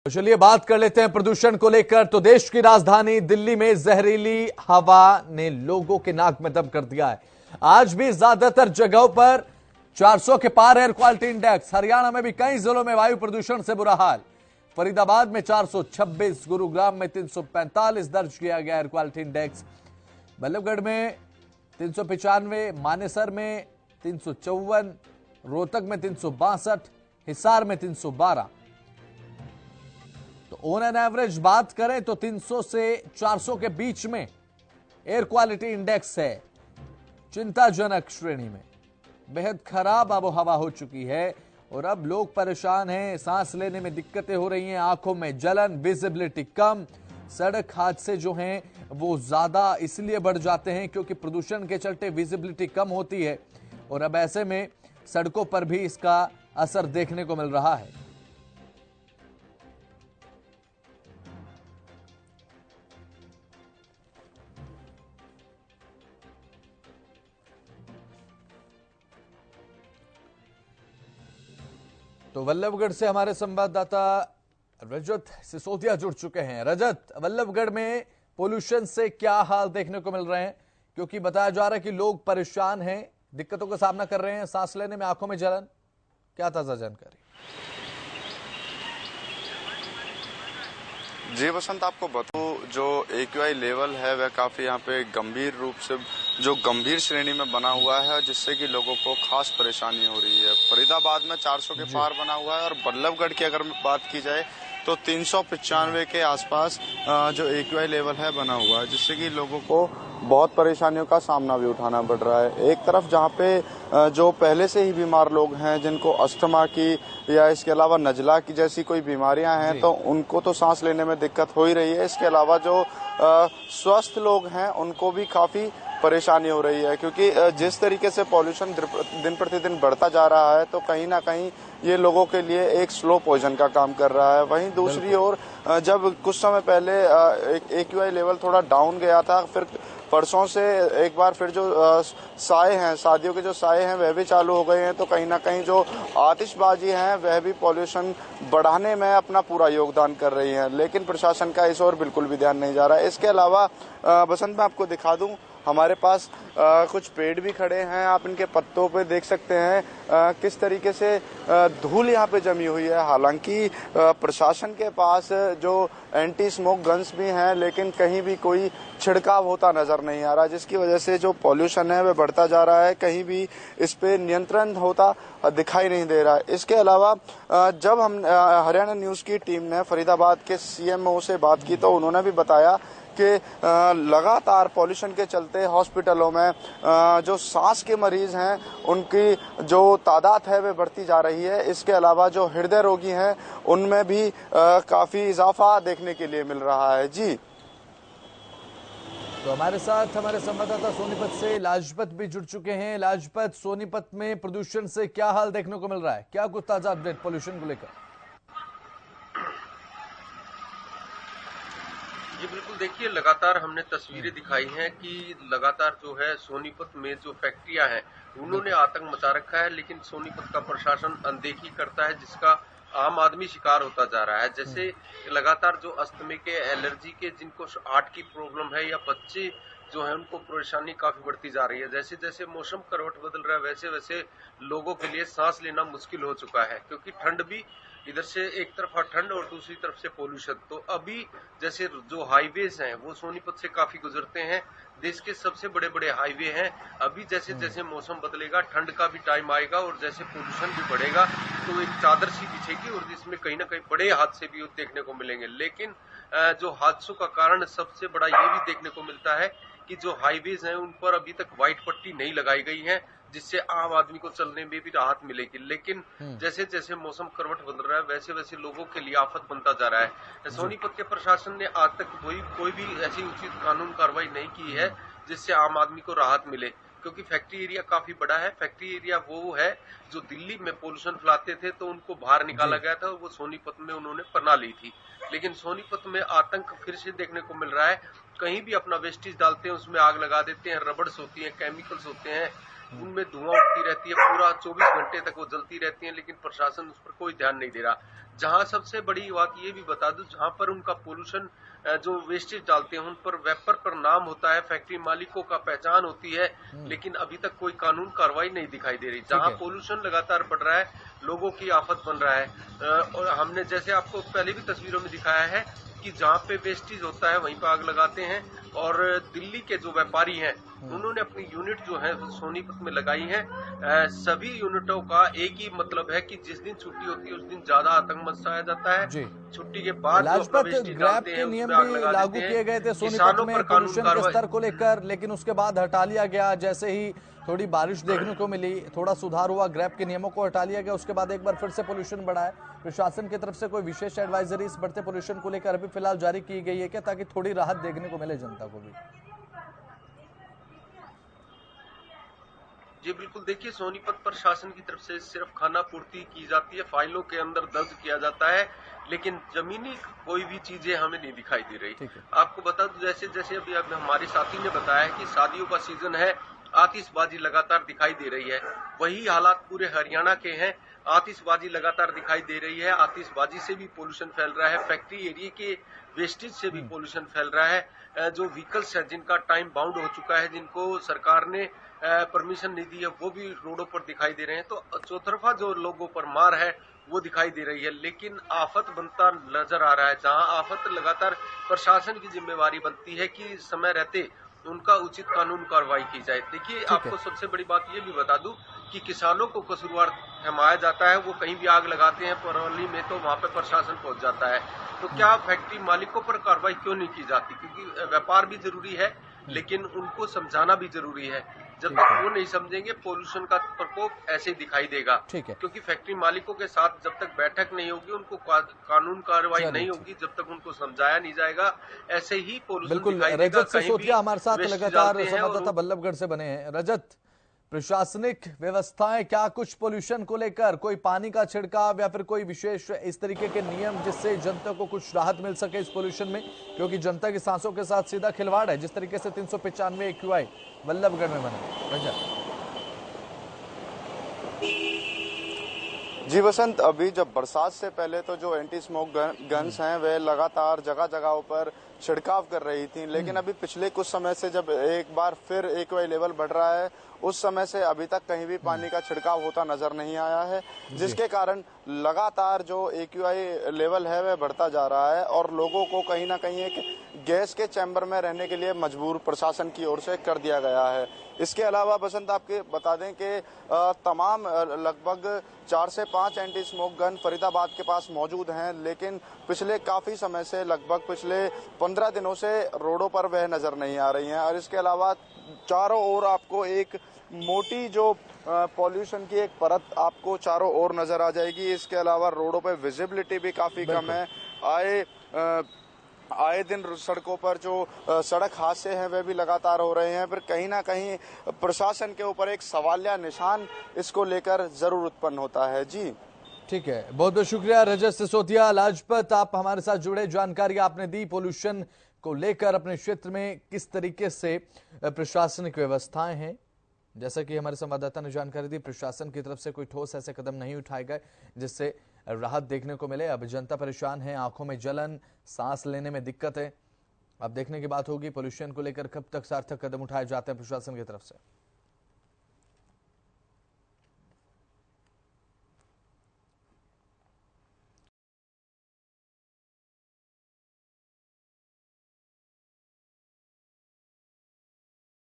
तो चलिए बात कर लेते हैं प्रदूषण को लेकर। तो देश की राजधानी दिल्ली में जहरीली हवा ने लोगों के नाक में दम कर दिया है। आज भी ज्यादातर जगहों पर 400 के पार एयर क्वालिटी इंडेक्स। हरियाणा में भी कई जिलों में वायु प्रदूषण से बुरा हाल। फरीदाबाद में 426, गुरुग्राम में 345 दर्ज किया गया एयर क्वालिटी इंडेक्स। बल्लभगढ़ में 395, मानेसर में 354, रोहतक में 362, हिसार में 312। तो ऑन एन एवरेज बात करें तो 300 से 400 के बीच में एयर क्वालिटी इंडेक्स है। चिंताजनक श्रेणी में बेहद खराब आबोहवा हो चुकी है और अब लोग परेशान हैं। सांस लेने में दिक्कतें हो रही हैं, आंखों में जलन, विजिबिलिटी कम। सड़क हादसे जो हैं वो ज्यादा इसलिए बढ़ जाते हैं क्योंकि प्रदूषण के चलते विजिबिलिटी कम होती है और अब ऐसे में सड़कों पर भी इसका असर देखने को मिल रहा है। तो बल्लभगढ़ से हमारे संवाददाता रजत सिसोदिया जुड़ चुके हैं। रजत, बल्लभगढ़ में पोल्यूशन से क्या हाल देखने को मिल रहे हैं? क्योंकि बताया जा रहा है कि लोग परेशान हैं, दिक्कतों का सामना कर रहे हैं, सांस लेने में, आंखों में जलन। क्या ताजा जानकारी? जी वसंत, आपको बताऊं, जो AQI लेवल है वह काफी यहाँ पे गंभीर रूप से जो गंभीर श्रेणी में बना हुआ है, जिससे कि लोगों को खास परेशानी हो रही है। फरीदाबाद में 400 के पार बना हुआ है और बल्लभगढ़ की अगर बात की जाए तो 395 के आसपास जो AQI लेवल है बना हुआ है, जिससे कि लोगों को बहुत परेशानियों का सामना भी उठाना पड़ रहा है। एक तरफ जहाँ पे जो पहले से ही बीमार लोग हैं, जिनको अस्थमा की या इसके अलावा नजला की जैसी कोई बीमारियां हैं, तो उनको तो सांस लेने में दिक्कत हो ही रही है। इसके अलावा जो स्वस्थ लोग हैं उनको भी काफी परेशानी हो रही है, क्योंकि जिस तरीके से पॉल्यूशन दिन प्रतिदिन बढ़ता जा रहा है तो कहीं ना कहीं ये लोगों के लिए एक स्लो पॉइजन का काम कर रहा है। वहीं दूसरी ओर जब कुछ समय पहले AQI लेवल थोड़ा डाउन गया था, फिर परसों से एक बार फिर जो साए हैं, शादियों के जो साए हैं वह भी चालू हो गए हैं, तो कहीं ना कहीं जो आतिशबाजी है वह भी पॉल्यूशन बढ़ाने में अपना पूरा योगदान कर रही है। लेकिन प्रशासन का इस ओर बिल्कुल भी ध्यान नहीं जा रहा है। इसके अलावा बसंत, मैं आपको दिखा दूं, हमारे पास कुछ पेड़ भी खड़े हैं। आप इनके पत्तों पे देख सकते हैं किस तरीके से धूल यहाँ पे जमी हुई है। हालांकि प्रशासन के पास जो एंटी स्मोक गन्स भी हैं, लेकिन कहीं भी कोई छिड़काव होता नजर नहीं आ रहा, जिसकी वजह से जो पॉल्यूशन है वह बढ़ता जा रहा है। कहीं भी इस पे नियंत्रण होता दिखाई नहीं दे रहा है। इसके अलावा जब हम हरियाणा न्यूज की टीम ने फरीदाबाद के CMO से बात की तो उन्होंने भी बताया कि लगातार पॉल्यूशन के चलते हॉस्पिटलों में जो सांस के मरीज हैं उनकी जो तादाद है वह बढ़ती जा रही है। इसके अलावा जो हृदय रोगी हैं उनमें भी काफी इजाफा देखने के लिए मिल रहा है। जी, तो हमारे साथ हमारे संवाददाता सोनीपत से लाजपत भी जुड़ चुके हैं। लाजपत, सोनीपत में प्रदूषण से क्या हाल देखने को मिल रहा है? क्या कुछ ताजा अपडेट पोल्यूशन को लेकर? जी बिल्कुल, देखिए लगातार हमने तस्वीरें दिखाई हैं कि लगातार जो है सोनीपत में जो फैक्ट्रियां हैं उन्होंने आतंक मचा रखा है, लेकिन सोनीपत का प्रशासन अनदेखी करता है, जिसका आम आदमी शिकार होता जा रहा है। जैसे लगातार जो अस्थमे के, एलर्जी के, जिनको हार्ट की प्रॉब्लम है, या बच्चे जो है उनको परेशानी काफी बढ़ती जा रही है। जैसे जैसे मौसम करवट बदल रहा है वैसे वैसे लोगों के लिए सांस लेना मुश्किल हो चुका है, क्योंकि ठंड भी इधर से एक तरफ ठंड और दूसरी तरफ से पोल्यूशन। तो अभी जैसे जो हाईवेज हैं वो सोनीपत से काफी गुजरते हैं, देश के सबसे बड़े बड़े हाईवे हैं। अभी जैसे जैसे मौसम बदलेगा, ठंड का भी टाइम आएगा और जैसे पोल्यूशन भी बढ़ेगा तो एक चादर सी बिछेगी और जिसमें कहीं ना कहीं बड़े हादसे भी देखने को मिलेंगे। लेकिन जो हादसों का कारण सबसे बड़ा ये भी देखने को मिलता है कि जो हाईवेज हैं उन पर अभी तक व्हाइट पट्टी नहीं लगाई गई है, जिससे आम आदमी को चलने में भी राहत मिलेगी। लेकिन जैसे जैसे मौसम करवट बदल रहा है वैसे वैसे लोगों के लिए आफत बनता जा रहा है। सोनीपत के प्रशासन ने आज तक कोई भी ऐसी उचित कानून कार्रवाई नहीं की है जिससे आम आदमी को राहत मिले, क्योंकि फैक्ट्री एरिया काफी बड़ा है। फैक्ट्री एरिया वो है जो दिल्ली में पोल्यूशन फैलाते थे तो उनको बाहर निकाला गया था और वो सोनीपत में उन्होंने पना ली थी। लेकिन सोनीपत में आतंक फिर से देखने को मिल रहा है। कहीं भी अपना वेस्टेज डालते हैं उसमें आग लगा देते हैं, रबड़स होती है, केमिकल्स होते हैं, उनमें धुआं उठती रहती है, पूरा 24 घंटे तक वो जलती रहती हैं, लेकिन प्रशासन उस पर कोई ध्यान नहीं दे रहा। जहां सबसे बड़ी बात ये भी बता दूं, जहां पर उनका पोल्यूशन जो वेस्टेज डालते हैं उन पर वेपर पर नाम होता है, फैक्ट्री मालिकों का पहचान होती है, लेकिन अभी तक कोई कानून कार्रवाई नहीं दिखाई दे रही। जहां पोल्यूशन लगातार बढ़ रहा है, लोगों की आफत बन रहा है, और हमने जैसे आपको पहले भी तस्वीरों में दिखाया है कि जहां पे वेस्टेज होता है वहीं पे आग लगाते हैं। और दिल्ली के जो व्यापारी हैं उन्होंने अपनी यूनिट जो है सोनीपत में लगाई है। सभी यूनिटों का एक ही मतलब है कि जिस दिन छुट्टी होती है उस दिन ज्यादा आतंक मचाया जाता है। छुट्टी के बाद लाजपत ग्रैब के नियम भी लागू किए गए थे सोनीपत में पोल्यूशन के स्तर को लेकर, लेकिन उसके बाद हटा लिया गया। जैसे ही थोड़ी बारिश देखने को मिली, थोड़ा सुधार हुआ, ग्रैब के नियमों को हटा लिया गया, उसके बाद एक बार फिर से पोल्यूशन बढ़ा है। प्रशासन की तरफ से कोई विशेष एडवाइजरी इस बढ़ते पोल्यूशन को लेकर अभी फिलहाल जारी की गई है क्या, ताकि थोड़ी राहत देखने को मिले जनता को भी? जी बिल्कुल, देखिए सोनीपत प्रशासन की तरफ से सिर्फ खाना पूर्ति की जाती है, फाइलों के अंदर दर्ज किया जाता है, लेकिन जमीनी कोई भी चीजें हमें नहीं दिखाई दे रही। आपको बता दूं, जैसे जैसे अभी हमारे साथी ने बताया कि शादियों का सीजन है, आतिशबाजी लगातार दिखाई दे रही है। वही हालात पूरे हरियाणा के हैं, आतिशबाजी लगातार दिखाई दे रही है। आतिशबाजी से भी पोल्यूशन फैल रहा है, फैक्ट्री एरिया के वेस्टेज से भी पोल्यूशन फैल रहा है। जो व्हीकल्स है जिनका टाइम बाउंड हो चुका है, जिनको सरकार ने परमिशन नहीं दी है, वो भी रोडों पर दिखाई दे रहे हैं। तो चौतरफा जो लोगों पर मार है वो दिखाई दे रही है, लेकिन आफत बनता नजर आ रहा है। जहां आफत लगातार प्रशासन की जिम्मेवारी बनती है कि समय रहते उनका उचित कानून कार्रवाई की जाए। देखिए, आपको सबसे बड़ी बात ये भी बता दूं कि किसानों को कसूरवार ठहराया जाता है। वो कहीं भी आग लगाते हैं परवली में तो वहां पे प्रशासन पहुंच जाता है। तो क्या फैक्ट्री मालिकों पर कार्रवाई क्यों नहीं की जाती? क्योंकि व्यापार भी जरूरी है, लेकिन उनको समझाना भी जरूरी है। जब तक वो नहीं समझेंगे, पोल्यूशन का प्रकोप ऐसे ही दिखाई देगा। क्योंकि फैक्ट्री मालिकों के साथ जब तक बैठक नहीं होगी, उनको कानून कार्रवाई नहीं होगी, जब तक उनको समझाया नहीं जाएगा, ऐसे ही पोल्यूशन दिखाई देगा। रजत सिसोदिया हमारे साथ लगातार संवाददाता बल्लभगढ़ से बने हैं। रजत, प्रशासनिक व्यवस्थाएं क्या कुछ पोल्यूशन को लेकर, कोई पानी का छिड़काव या फिर कोई विशेष इस तरीके के नियम जिससे जनता को कुछ राहत मिल सके इस पोल्यूशन में, क्योंकि जनता की सांसों के साथ सीधा खिलवाड़ है जिस तरीके से 395 AQI बल्लभगढ़ में बना। जी वसंत, अभी जब बरसात से पहले तो जो एंटी स्मोक गन्स हैं वे लगातार जगह जगहों पर छिड़काव कर रही थी, लेकिन अभी पिछले कुछ समय से जब एक बार फिर AQI लेवल बढ़ रहा है, उस समय से अभी तक कहीं भी पानी का छिड़काव होता नजर नहीं आया है, जिसके कारण लगातार जो AQI लेवल है वह बढ़ता जा रहा है और लोगों को कहीं ना कहीं एक गैस के चैम्बर में रहने के लिए मजबूर प्रशासन की ओर से कर दिया गया है। इसके अलावा बसंत आपके बता दें कि तमाम लगभग 4 से 5 एंटी स्मोक गन फरीदाबाद के पास मौजूद हैं, लेकिन पिछले काफी समय से लगभग पिछले 15 दिनों से रोडों पर वह नजर नहीं आ रही हैं। और इसके अलावा चारों ओर आपको एक मोटी जो पॉल्यूशन की एक परत आपको चारों ओर नजर आ जाएगी। इसके अलावा रोडों पर विजिबिलिटी भी काफी कम है। आए दिन सड़कों पर जो सड़क हादसे हैं वह भी लगातार हो रहे हैं। फिर कहीं ना कहीं प्रशासन के ऊपर एक सवालिया निशान इसको लेकर जरूर उत्पन्न होता है। जी ठीक है, बहुत बहुत शुक्रिया रजत सिसोदिया। लाजपत, आप हमारे साथ जुड़े, जानकारी आपने दी पोल्यूशन को लेकर अपने क्षेत्र में किस तरीके से प्रशासनिक व्यवस्थाएं हैं। जैसा कि हमारे संवाददाता ने जानकारी दी, प्रशासन की तरफ से कोई ठोस ऐसे कदम नहीं उठाए गए जिससे राहत देखने को मिले। अब जनता परेशान है, आंखों में जलन, सांस लेने में दिक्कत है। अब देखने की बात होगी पोल्यूशन को लेकर कब तक सार्थक कदम उठाए जाते हैं प्रशासन की तरफ से।